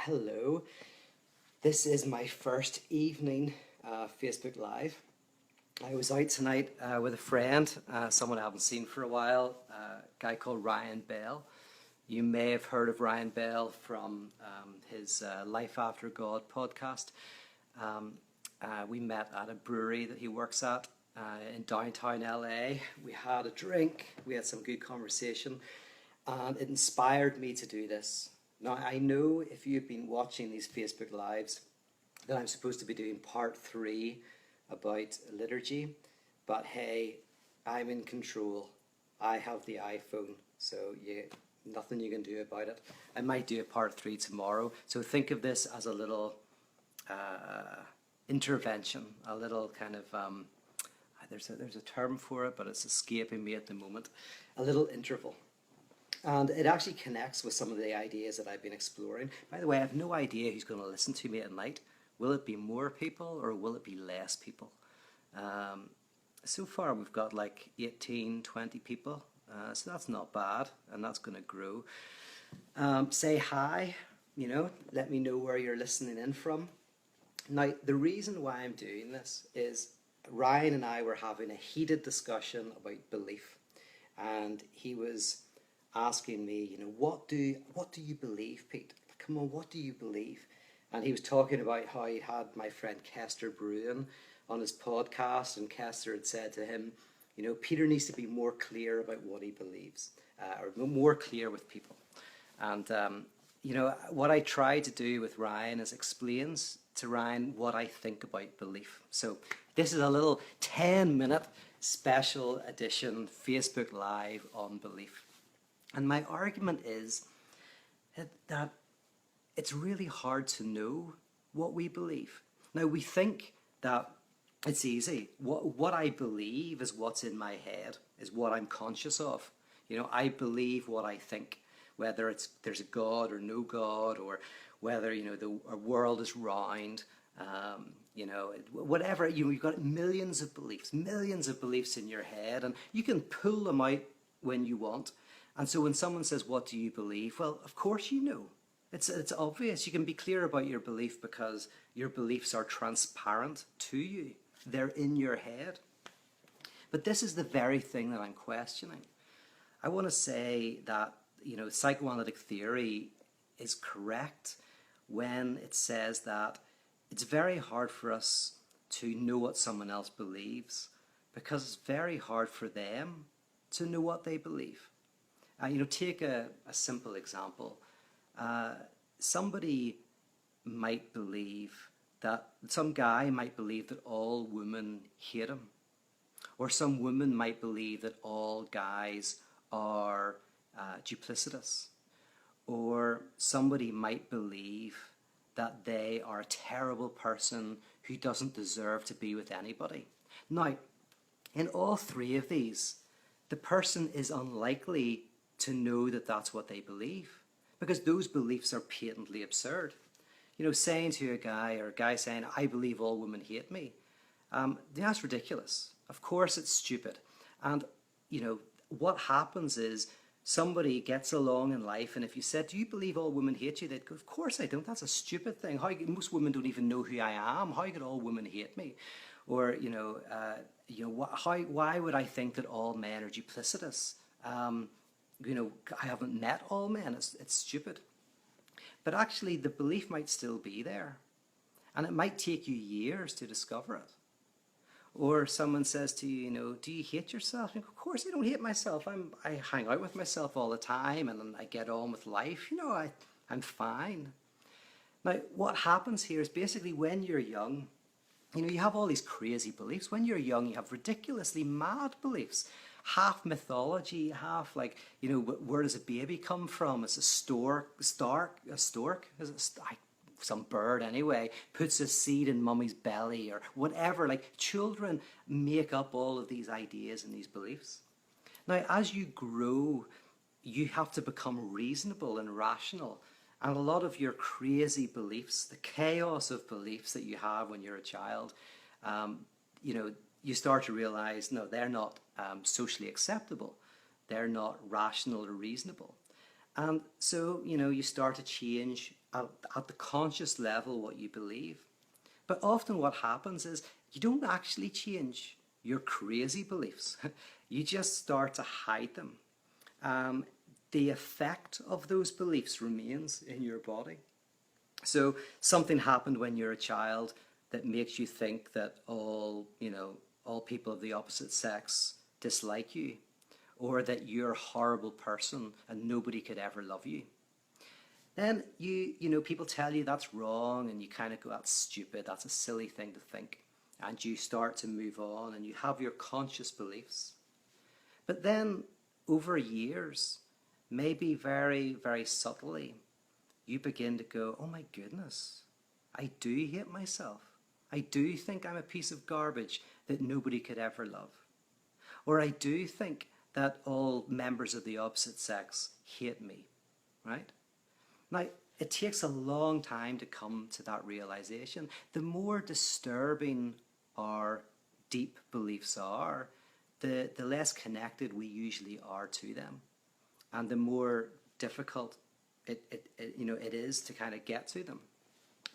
Hello. This is my first evening Facebook Live. I was out tonight with a friend, someone I haven't seen for a while, a guy called Ryan Bell. You may have heard of Ryan Bell from his Life After God podcast. We met at a brewery that he works at in downtown LA. We had a drink, we had some good conversation, and it inspired me to do this. Now, I know if you've been watching these Facebook Lives that I'm supposed to be doing part 3 about liturgy, but hey, I'm in control. I have the iPhone, so nothing you can do about it. I might do a part 3 tomorrow, so think of this as a little intervention, a little kind of, there's a term for it, but it's escaping me at the moment, a little interval. And it actually connects with some of the ideas that I've been exploring. By the way, I have no idea who's going to listen to me at night. Will it be more people or will it be less people? So far we've got like 18, 20 people. So that's not bad, and that's going to grow. Say hi, let me know where you're listening in from. Now, the reason why I'm doing this is Ryan and I were having a heated discussion about belief. And he was asking me, what do you believe, Pete? Come on, what do you believe? And he was talking about how he had my friend Kester Bruin on his podcast, and Kester had said to him, Peter needs to be more clear about what he believes, or more clear with people. And, what I try to do with Ryan is explains to Ryan what I think about belief. So this is a little 10-minute special edition Facebook Live on belief. And my argument is that it's really hard to know what we believe. Now, we think that it's easy. What I believe is what's in my head, is what I'm conscious of. I believe what I think, whether there's a God or no God, or whether, our world is round, whatever. You've got millions of beliefs in your head, and you can pull them out when you want. And so when someone says, what do you believe? Well, of course you know. It's obvious. You can be clear about your belief because your beliefs are transparent to you. They're in your head. But this is the very thing that I'm questioning. I want to say that, psychoanalytic theory is correct when it says that it's very hard for us to know what someone else believes because it's very hard for them to know what they believe. Take a simple example. Somebody might believe that, some guy might believe that all women hate him. Or some woman might believe that all guys are duplicitous. Or somebody might believe that they are a terrible person who doesn't deserve to be with anybody. Now, in all three of these, the person is unlikely to know that that's what they believe, because those beliefs are patently absurd. Saying to a guy saying, I believe all women hate me, that's ridiculous. Of course it's stupid. And, what happens is somebody gets along in life, and if you said, do you believe all women hate you? They'd go, of course I don't. That's a stupid thing. Most women don't even know who I am. How could all women hate me? Or, why would I think that all men are duplicitous? I haven't met all men. It's stupid. But actually, the belief might still be there. And it might take you years to discover it. Or someone says to you, do you hate yourself? You go, of course I don't hate myself. I hang out with myself all the time, and I get on with life. I'm fine. Now, what happens here is basically when you're young, you have all these crazy beliefs. When you're young, you have ridiculously mad beliefs. Half mythology, half like, where does a baby come from? It's a stork, is it some bird anyway, puts a seed in mummy's belly or whatever. Like, children make up all of these ideas and these beliefs. Now, as you grow, you have to become reasonable and rational. And a lot of your crazy beliefs, the chaos of beliefs that you have when you're a child, you start to realize, no, they're not socially acceptable. They're not rational or reasonable. And so, you start to change at the conscious level what you believe. But often what happens is you don't actually change your crazy beliefs. You just start to hide them. The effect of those beliefs remains in your body. So something happened when you're a child that makes you think that all people of the opposite sex dislike you, or that you're a horrible person and nobody could ever love you. Then people tell you that's wrong, and you kind of go, that's stupid, that's a silly thing to think. And you start to move on, and you have your conscious beliefs. But then over years, maybe very, very subtly, you begin to go, oh my goodness, I do hate myself. I do think I'm a piece of garbage that nobody could ever love. Or I do think that all members of the opposite sex hate me, right? Now, it takes a long time to come to that realization. The more disturbing our deep beliefs are, the less connected we usually are to them. And the more difficult it is to kind of get to them.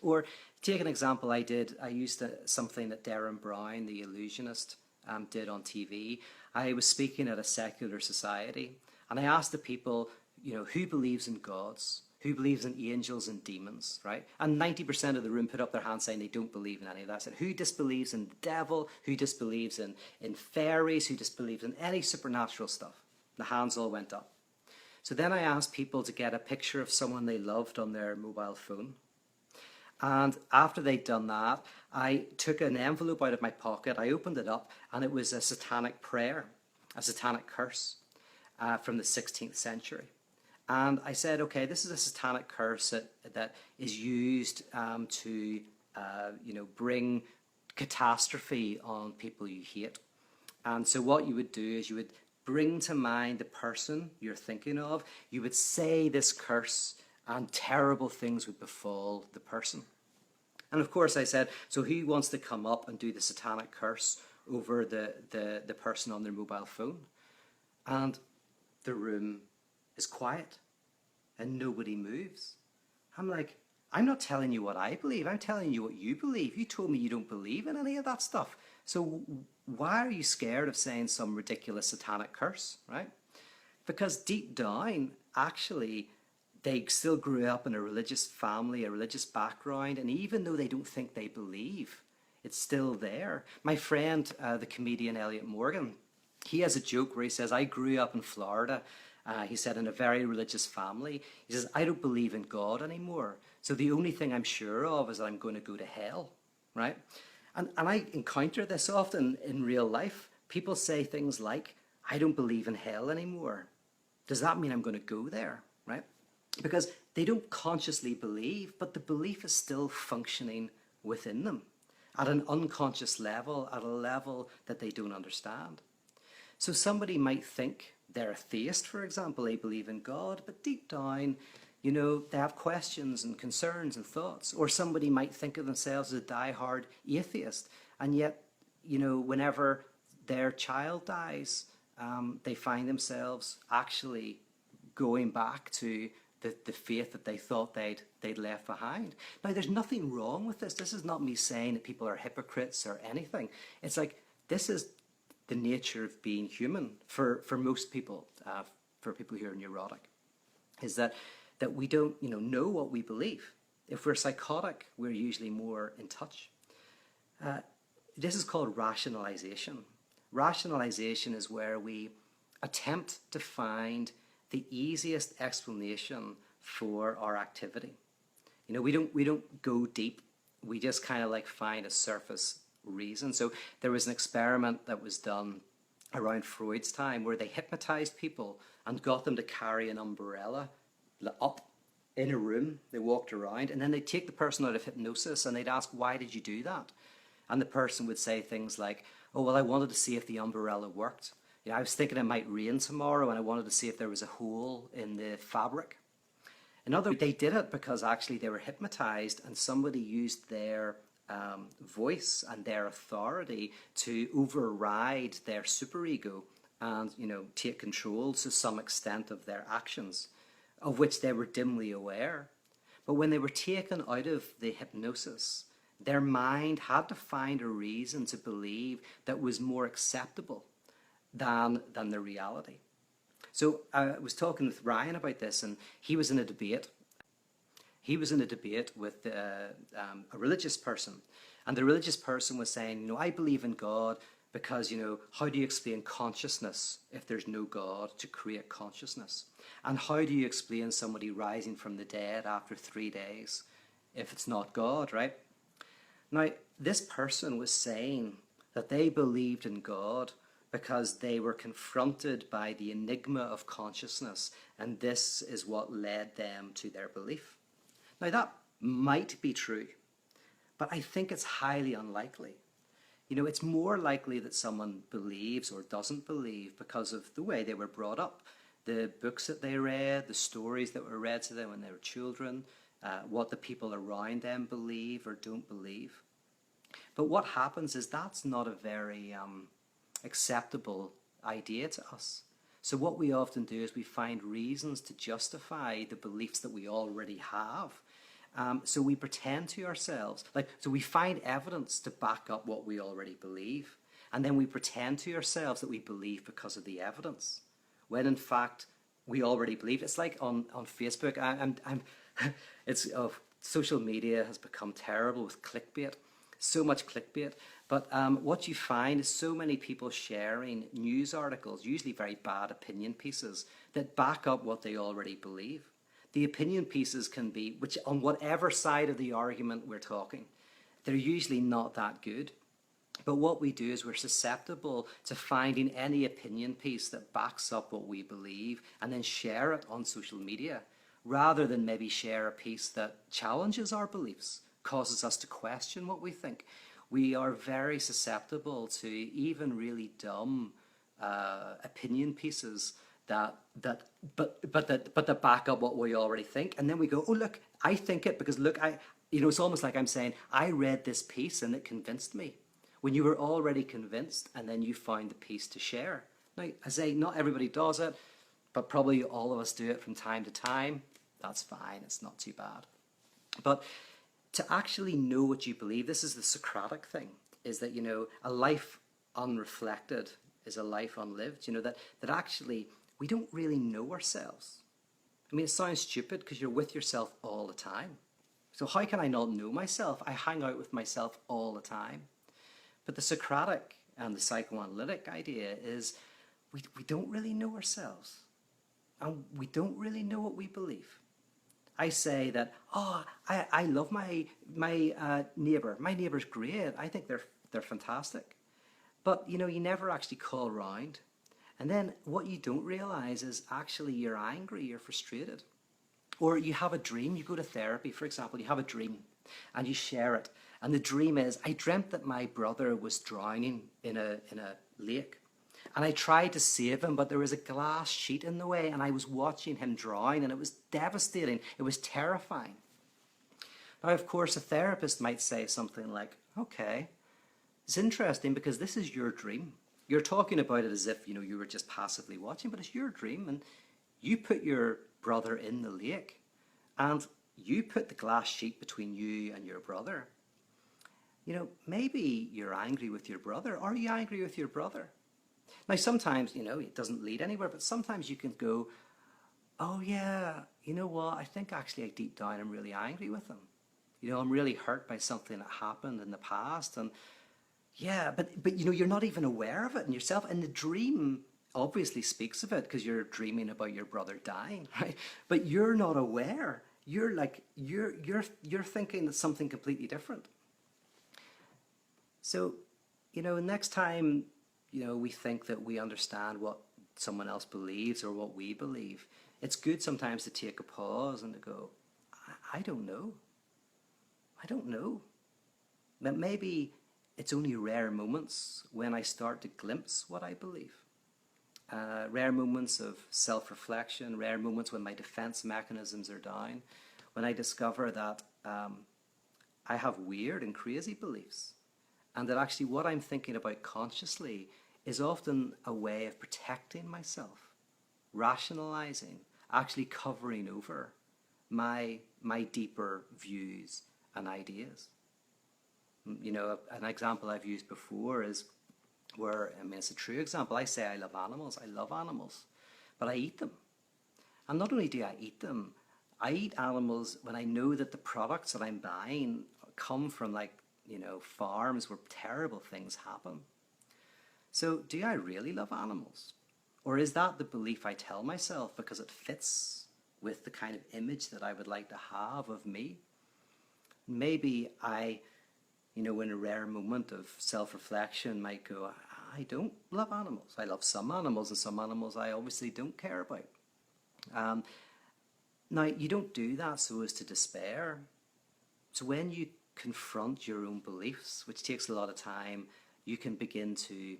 Or take an example I used something that Derren Brown, the illusionist, did on TV. I was speaking at a secular society, and I asked the people, who believes in gods? Who believes in angels and demons, right? And 90% of the room put up their hands saying they don't believe in any of that. I said, who disbelieves in the devil? Who disbelieves in fairies? Who disbelieves in any supernatural stuff? The hands all went up. So then I asked people to get a picture of someone they loved on their mobile phone. And after they'd done that, I took an envelope out of my pocket, I opened it up, and it was a satanic prayer, a satanic curse from the 16th century. And I said, okay, this is a satanic curse that is used to bring catastrophe on people you hate. And so what you would do is you would bring to mind the person you're thinking of, you would say this curse, and terrible things would befall the person. And of course I said, so who wants to come up and do the satanic curse over the person on their mobile phone? And the room is quiet and nobody moves. I'm like, I'm not telling you what I believe, I'm telling you what you believe. You told me you don't believe in any of that stuff. So why are you scared of saying some ridiculous satanic curse, right? Because deep down, actually, they still grew up in a religious family, a religious background, and even though they don't think they believe, it's still there. My friend, the comedian Elliot Morgan, he has a joke where he says, I grew up in Florida, he said, in a very religious family. He says, I don't believe in God anymore, so the only thing I'm sure of is that I'm going to go to hell, right? And I encounter this often in real life. People say things like, I don't believe in hell anymore. Does that mean I'm going to go there, right? Because they don't consciously believe, but the belief is still functioning within them at an unconscious level, at a level that they don't understand. So somebody might think they're a theist, for example, they believe in God, but deep down, they have questions and concerns and thoughts. Or somebody might think of themselves as a die-hard atheist, and yet, whenever their child dies, they find themselves actually going back to the faith that they thought they'd left behind. Now, there's nothing wrong with this. This is not me saying that people are hypocrites or anything. It's like, this is the nature of being human for most people, for people who are neurotic, is that we don't know what we believe. If we're psychotic, we're usually more in touch. This is called rationalization. Rationalization is where we attempt to find the easiest explanation for our activity. We don't go deep. We just kind of find a surface reason. So there was an experiment that was done around Freud's time where they hypnotized people and got them to carry an umbrella up in a room. They walked around, and then they'd take the person out of hypnosis and they'd ask, why did you do that? And the person would say things like, oh, well, I wanted to see if the umbrella worked. I was thinking it might rain tomorrow, and I wanted to see if there was a hole in the fabric. In other words, they did it because actually they were hypnotized, and somebody used their voice and their authority to override their superego and take control to some extent of their actions, of which they were dimly aware. But when they were taken out of the hypnosis, their mind had to find a reason to believe that was more acceptable than the reality. So I was talking with Ryan about this, and he was in a debate. He was in a debate with a religious person, and the religious person was saying, I believe in God because, how do you explain consciousness if there's no God to create consciousness? And how do you explain somebody rising from the dead after 3 days if it's not God, right? Now, this person was saying that they believed in God because they were confronted by the enigma of consciousness, and this is what led them to their belief. Now, that might be true, but I think it's highly unlikely. It's more likely that someone believes or doesn't believe because of the way they were brought up, the books that they read, the stories that were read to them when they were children, what the people around them believe or don't believe. But what happens is that's not a very acceptable idea to us. So what we often do is we find reasons to justify the beliefs that we already have. So we pretend to ourselves, so we find evidence to back up what we already believe. And then we pretend to ourselves that we believe because of the evidence, when in fact we already believe. It's like on Facebook. Social media has become terrible with clickbait. So much clickbait. But what you find is so many people sharing news articles, usually very bad opinion pieces, that back up what they already believe. The opinion pieces can be, which on whatever side of the argument we're talking, they're usually not that good. But what we do is we're susceptible to finding any opinion piece that backs up what we believe and then share it on social media, rather than maybe share a piece that challenges our beliefs, causes us to question what we think. We are very susceptible to even really dumb opinion pieces that back up what we already think, and then we go, oh look, I think it because look, it's almost like I'm saying I read this piece and it convinced me, when you were already convinced, and then you found the piece to share. Now, I say not everybody does it, but probably all of us do it from time to time. That's fine, it's not too bad. But to actually know what you believe, this is the Socratic thing, is that, a life unreflected is a life unlived, that actually we don't really know ourselves. I mean, it sounds stupid because you're with yourself all the time. So how can I not know myself? I hang out with myself all the time. But the Socratic and the psychoanalytic idea is we don't really know ourselves. And we don't really know what we believe. I say that, I love my neighbour. My neighbour's great. I think they're fantastic. But, you never actually call round. And then what you don't realise is actually you're angry, you're frustrated. Or you have a dream, you go to therapy, for example, you have a dream and you share it. And the dream is, I dreamt that my brother was drowning in a lake. And I tried to save him, but there was a glass sheet in the way, and I was watching him drown, and it was devastating. It was terrifying. Now, of course, a therapist might say something like, okay, it's interesting because this is your dream. You're talking about it as if, you were just passively watching, but it's your dream, and you put your brother in the lake, and you put the glass sheet between you and your brother. Maybe you're angry with your brother. Are you angry with your brother? Now, sometimes, it doesn't lead anywhere, but sometimes you can go, oh yeah, you know what? I think actually deep down I'm really angry with him. I'm really hurt by something that happened in the past, and yeah, but you're not even aware of it in yourself. And the dream obviously speaks of it because you're dreaming about your brother dying, right? But you're not aware. You're thinking that something completely different. So, next time, we think that we understand what someone else believes or what we believe, it's good sometimes to take a pause and to go, I don't know. I don't know. But maybe it's only rare moments when I start to glimpse what I believe. Rare moments of self-reflection, rare moments when my defense mechanisms are down, when I discover that I have weird and crazy beliefs, and that actually what I'm thinking about consciously is often a way of protecting myself, rationalizing, actually covering over my my deeper views and ideas. You know, an example I've used before is where, I mean, it's a true example. I say I love animals. I love animals, but I eat them. And not only do I eat them, I eat animals when I know that the products that I'm buying come from, like, you know, farms where terrible things happen. So do I really love animals? Or is that the belief I tell myself because it fits with the kind of image that I would like to have of me? Maybe I, you know, in a rare moment of self-reflection might go, I don't love animals. I love some animals, and some animals I obviously don't care about. Now, you don't do that so as to despair. So when you confront your own beliefs, which takes a lot of time, you can begin to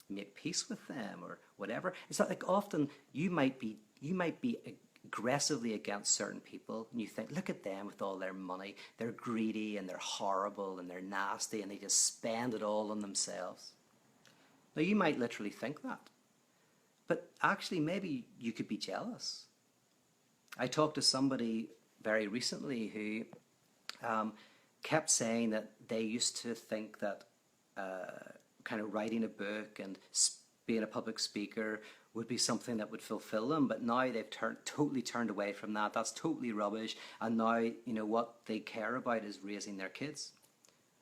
make peace with them or whatever. It's not like often you might be aggressively against certain people, and you think, look at them with all their money. They're greedy and they're horrible and they're nasty and they just spend it all on themselves. Now, you might literally think that. But actually, maybe you could be jealous. I talked to somebody very recently who kept saying that they used to think that kind of writing a book and being a public speaker would be something that would fulfill them, but now they've totally turned away from that. That's totally rubbish. And now, you know, what they care about is raising their kids.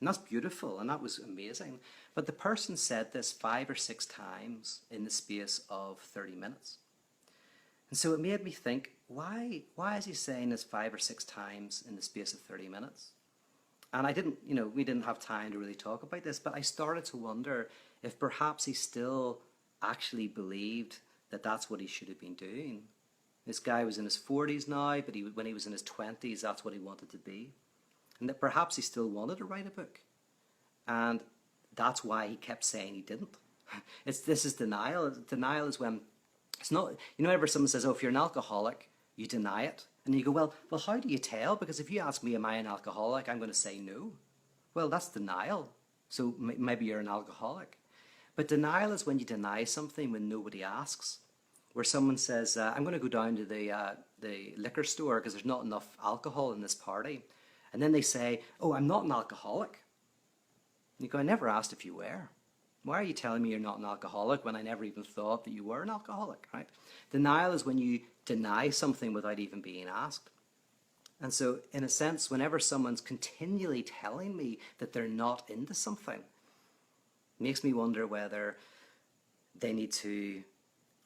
And that's beautiful, and that was amazing. But the person said this 5 or 6 times in the space of 30 minutes. And so it made me think, why is he saying this 5 or 6 times in the space of 30 minutes? And I didn't, you know, we didn't have time to really talk about this, but I started to wonder if perhaps he still actually believed that that's what he should have been doing. This guy was in his 40s now, but when he was in his 20s, that's what he wanted to be. And that perhaps he still wanted to write a book. And that's why he kept saying he didn't. This is denial. Denial is when it's not, you know, whenever someone says, oh, if you're an alcoholic, you deny it. And you go, well, how do you tell? Because if you ask me, am I an alcoholic? I'm going to say no. Well, that's denial. So maybe you're an alcoholic. But denial is when you deny something when nobody asks. Where someone says, I'm going to go down to the liquor store because there's not enough alcohol in this party. And then they say, oh, I'm not an alcoholic. And you go, I never asked if you were. Why are you telling me you're not an alcoholic when I never even thought that you were an alcoholic, right? Denial is when you deny something without even being asked. And so, in a sense, whenever someone's continually telling me that they're not into something, it makes me wonder whether they need to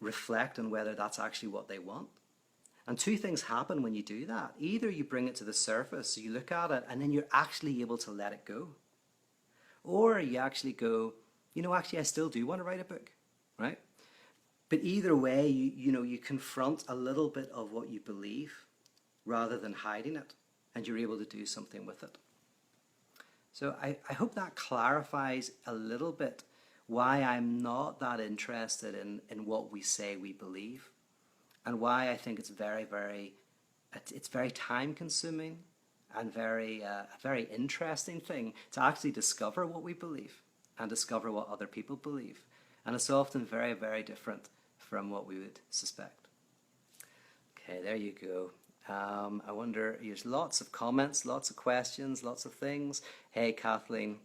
reflect on whether that's actually what they want. And 2 things happen when you do that. Either you bring it to the surface, so you look at it, and then you're actually able to let it go. Or you actually go, you know, actually I still do want to write a book, right? But either way, you confront a little bit of what you believe rather than hiding it, and you're able to do something with it. So I hope that clarifies a little bit why I'm not that interested in what we say we believe, and why I think it's very time consuming and a very interesting thing to actually discover what we believe and discover what other people believe. And it's often very, very different from what we would suspect. Okay, there you go. I wonder, there's lots of comments, lots of questions, lots of things. Hey, Kathleen.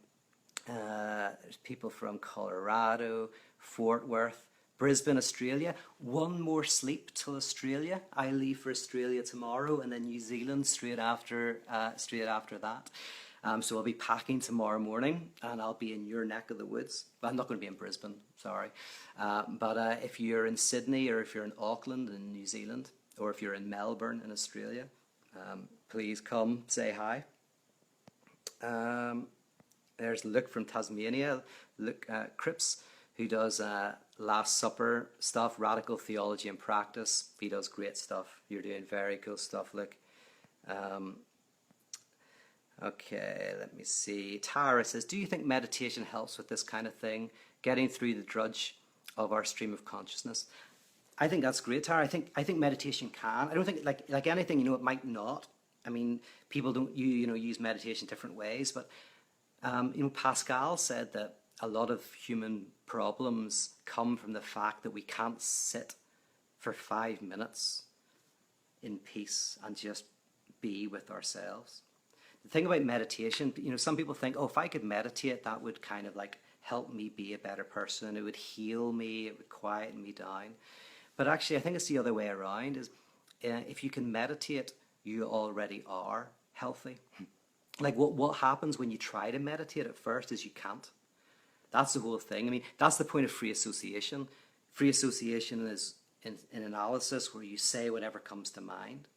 There's people from Colorado, Fort Worth, Brisbane, Australia. 1 more sleep till Australia. I leave for Australia tomorrow, and then New Zealand straight after that. So I'll be packing tomorrow morning, and I'll be in your neck of the woods. Well, I'm not going to be in Brisbane, sorry. But if you're in Sydney, or if you're in Auckland in New Zealand, or if you're in Melbourne in Australia, please come say hi. There's Luke from Tasmania, Luke Cripps, who does Last Supper stuff, radical theology and practice. He does great stuff. You're doing very cool stuff, Luke. Okay, let me see. Tara says, do you think meditation helps with this kind of thing, getting through the drudge of our stream of consciousness? I think that's great, Tara. I think meditation can. I don't think, like anything, it might not. I mean, people don't use meditation different ways, but Pascal said that a lot of human problems come from the fact that we can't sit for 5 minutes in peace and just be with ourselves. The thing about meditation, some people think, oh, if I could meditate, that would kind of like help me be a better person. It would heal me. It would quieten me down. But actually, I think it's the other way around. Is if you can meditate, you already are healthy. Like what happens when you try to meditate at first is you can't. That's the whole thing. I mean, that's the point of free association. Free association is an analysis where you say whatever comes to mind.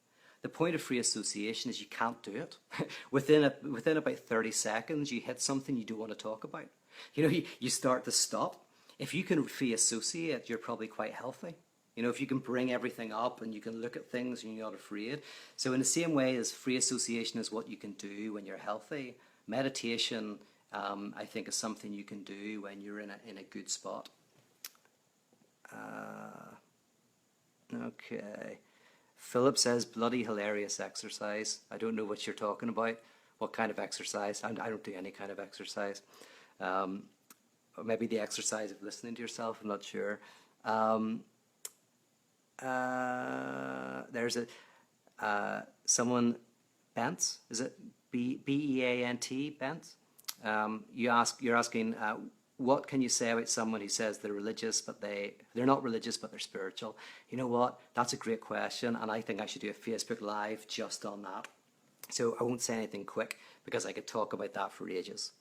The point of free association is you can't do it. within about 30 seconds, you hit something you don't want to talk about. You start to stop. If you can free associate, you're probably quite healthy. If you can bring everything up and you can look at things and you're not afraid. So in the same way as free association is what you can do when you're healthy, meditation, I think, is something you can do when you're in a good spot. Okay. Philip says, bloody hilarious exercise. I don't know what you're talking about. What kind of exercise? I don't do any kind of exercise. Or maybe the exercise of listening to yourself. I'm not sure. There's someone, Bent, is it Beant, Bent? You're asking, what can you say about someone who says they're religious, but they're not religious, but they're spiritual? You know what? That's a great question, and I think I should do a Facebook Live just on that. So I won't say anything quick because I could talk about that for ages.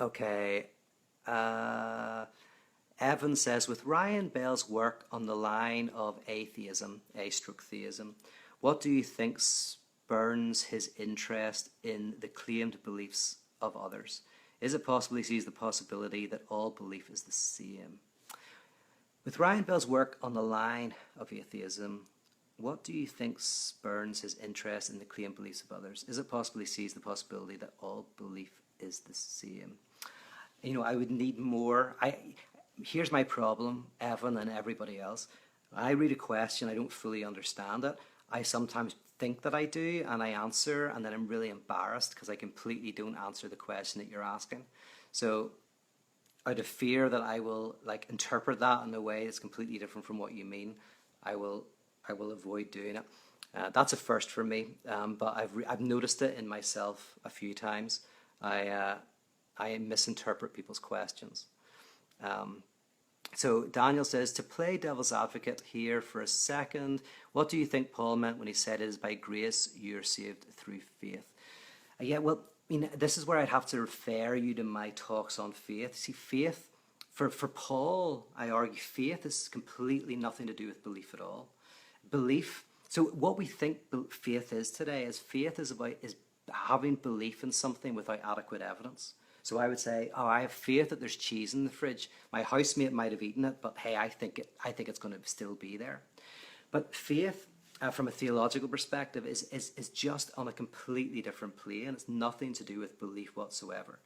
Okay. Evan says, with Ryan Bell's work on the line of atheism, a/theism, what do you think spurns his interest in the claimed beliefs of others? Is it possible he sees the possibility that all belief is the same? With Ryan Bell's work on the line of atheism, what do you think spurns his interest in the claimed beliefs of others? Is it possible he sees the possibility that all belief is the same? I would need more. Here's my problem, Evan and everybody else. I read a question, I don't fully understand it. I sometimes think that I do, and I answer, and then I'm really embarrassed because I completely don't answer the question that you're asking. So out of fear that I will interpret that in a way that's completely different from what you mean, I will avoid doing it. That's a first for me, but I've noticed it in myself a few times. I misinterpret people's questions. So Daniel says, to play devil's advocate here for a second, what do you think Paul meant when he said it is by grace you're saved through faith? This is where I'd have to refer you to my talks on faith. See, faith, for Paul, I argue, faith is completely nothing to do with belief at all. Belief, so what we think faith is today is faith is having belief in something without adequate evidence. So I would say, I have faith that there's cheese in the fridge. My housemate might have eaten it, but hey, I think it's going to still be there. But faith, from a theological perspective, is just on a completely different plane. It's nothing to do with belief whatsoever.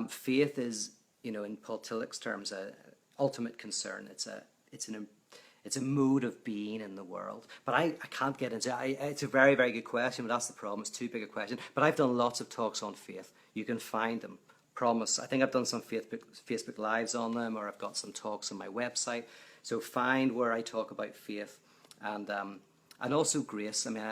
Faith is, in Paul Tillich's terms, an ultimate concern. It's a mode of being in the world. But I can't get into it. It's a very, very good question, but that's the problem. It's too big a question. But I've done lots of talks on faith. You can find them. Promise. I think I've done some Facebook Lives on them, or I've got some talks on my website. So find where I talk about faith and also grace. I mean,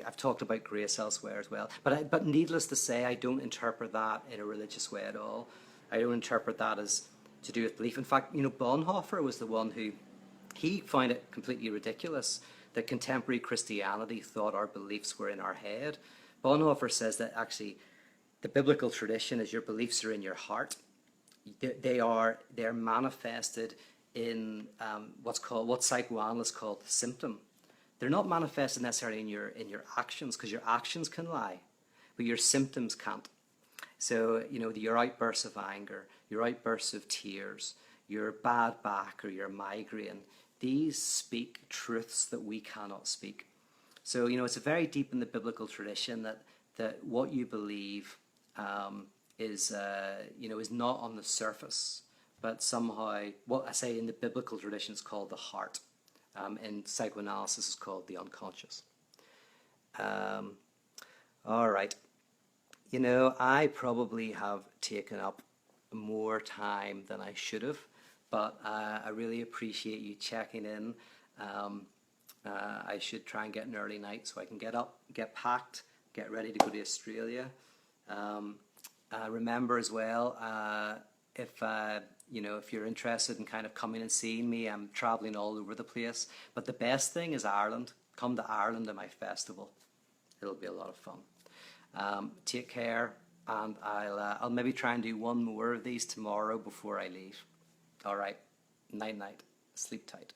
I've talked about grace elsewhere as well. But needless to say, I don't interpret that in a religious way at all. I don't interpret that as to do with belief. In fact, Bonhoeffer was the one who he found it completely ridiculous that contemporary Christianity thought our beliefs were in our head. Bonhoeffer says that actually the biblical tradition is your beliefs are in your heart. They're manifested in what psychoanalysts call the symptom. They're not manifested necessarily in your actions, because your actions can lie, but your symptoms can't. So your outbursts of anger, your outbursts of tears, your bad back or your migraine, these speak truths that we cannot speak. So it's very deep in the biblical tradition that what you believe is not on the surface, but somehow what I say in the biblical tradition is called the heart. In psychoanalysis is called the unconscious. All right. I probably have taken up more time than I should have, but I really appreciate you checking in. I should try and get an early night so I can get up, get packed, get ready to go to Australia. Remember as well, if if you're interested in kind of coming and seeing me, I'm traveling all over the place. But the best thing is Ireland. Come to Ireland at my festival. It'll be a lot of fun. Take care, and I'll maybe try and do one more of these tomorrow before I leave. All right. Night night. Sleep tight.